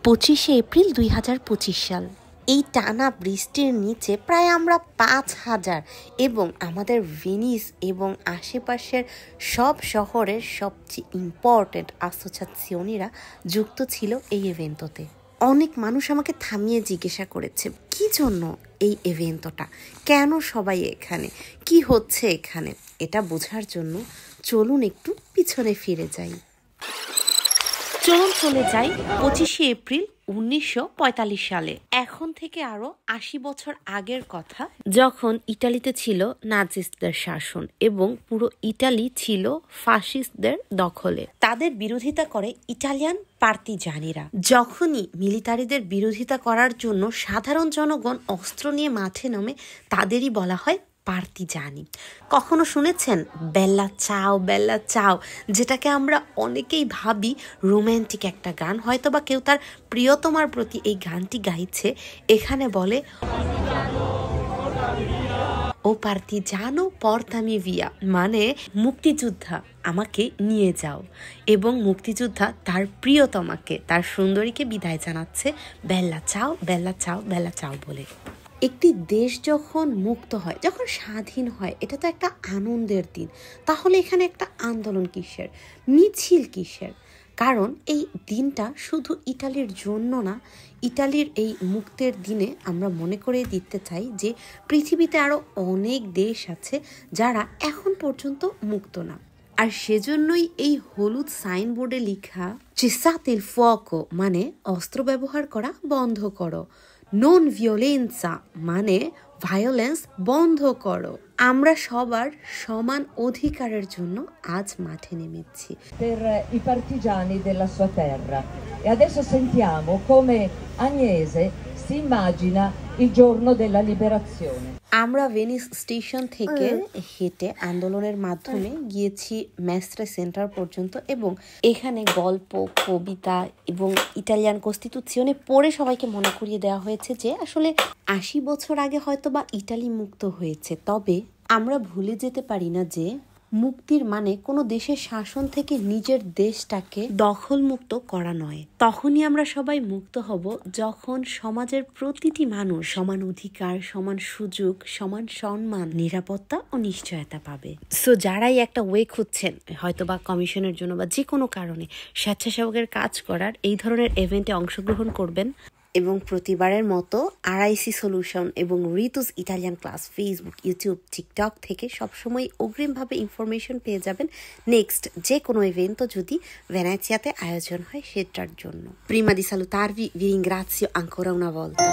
25 April 2025 সাল। এই টানা বৃষ্টির নিচে প্রায় আমরা 5000 এবং আমাদের ভেনিস এবং আশেপাশের সব শহরের সবচেয়ে ইম্পর্টেন্ট অ্যাসোসিয়েশনিরা যুক্ত ছিল এই ইভেন্টতে। অনেক মানুষ আমাকে থামিয়ে জিজ্ঞাসা করেছে কি জন্য এই ইভেন্টটা, কেন সবাই এখানে, কি হচ্ছে এখানে। এটা বোঝার জন্য চলুন একটু পিছনে ফিরে যাই। চলে যাই 25 এপ্রিল 1945 সালে। এখন থেকে আরো 80 বছর আগের কথা, যখন ইটালিতে ছিল নাজিস্টদের শাসন এবং পুরো ইটালি ছিল ফাসিস্টদের দখলে। তাদের বিরোধিতা করে ইটালিয়ান পার্তিজানিরা। যখনই মিলিটারিদের বিরোধিতা করার জন্য সাধারণ জনগণ অস্ত্র নিয়ে মাঠে নামে, তাদেরই বলা হয় পার্তিজানি। কখনো শুনেছেন বেল্লা চাও, যেটাকে আমরা অনেকেই ভাবি রোম্যান্টিক একটা গান, হয়তো বা কেউ তার প্রিয়তমার প্রতি এই গানটি গাইছে। এখানে বলে ও পার্তিজানো পর্তামি ভিয়া, মানে মুক্তিযোদ্ধা আমাকে নিয়ে যাও। এবং মুক্তিযোদ্ধা তার প্রিয়তমাকে, তার সুন্দরীকে বিদায় জানাচ্ছে বেল্লা চাও বলে। একটি দেশ যখন মুক্ত হয়, যখন স্বাধীন হয়, এটা তো একটা আনন্দের দিন। তাহলে এখানে একটা আন্দোলন কিসের, মিছিল কিসের? কারণ এই দিনটা শুধু ইটালির জন্য না, ইটালির এই মুক্তের দিনে আমরা মনে করে দিতে চাই যে পৃথিবীতে আরো অনেক দেশ আছে যারা এখন পর্যন্ত মুক্ত না। আর সেজন্যই এই হলুদ সাইনবোর্ডে লেখা cessate il fuoco, মানে অস্ত্র ব্যবহার করা বন্ধ করো, নন ভিওলেন্সা, মানে ভায়োলেন্স বন্ধ করো। আমরা সবার সমান অধিকারের জন্য আজ মাঠে নেমেছি। Per i partigiani della sua terra. E adesso sentiamo come Agnese si immagina il giorno della liberazione. আমরা ভেনিস স্টেশন থেকে হেঁটে আন্দোলনের মাধ্যমে গিয়েছি মেস্ত্রে সেন্টার পর্যন্ত, এবং এখানে গল্প, কবিতা এবং ইটালিয়ান কনস্টিটিউশনে পড়ে সবাইকে মনে করিয়ে দেওয়া হয়েছে যে আসলে 80 বছর আগে হয়তো বা ইটালি মুক্ত হয়েছে। তবে আমরা ভুলে যেতে পারি না যে মুক্তির মানে কোনো দেশের শাসন থেকে নিজের দেশটাকে দখলমুক্ত করা নয়। তখনই আমরা সবাই মুক্ত হব যখন সমাজের প্রতিটি মানুষ সমান অধিকার, সমান সুযোগ, সমান সম্মান, নিরাপত্তা ও নিশ্চয়তা পাবে। সো যারাই একটা ওয়ে খুঁজছেন, হয়তো বা কমিশনের জন্য বা যে কোনো কারণে স্বেচ্ছাসেবকের কাজ করার, এই ধরনের ইভেন্টে অংশগ্রহণ করবেন। এবং প্রতিবারের মতো আরআইসি সলিউশন এবং ঋতুস Italian class Facebook, YouTube, TikTok থেকে সবসময় অগ্রিমভাবে ইনফরমেশন পেয়ে যাবেন নেক্সট যে কোনো ইভেন্টও যদি ভেনেজিয়াতে আয়োজন হয় সেটার জন্য। Prima di salutarvi vi ringrazio ancora una volta.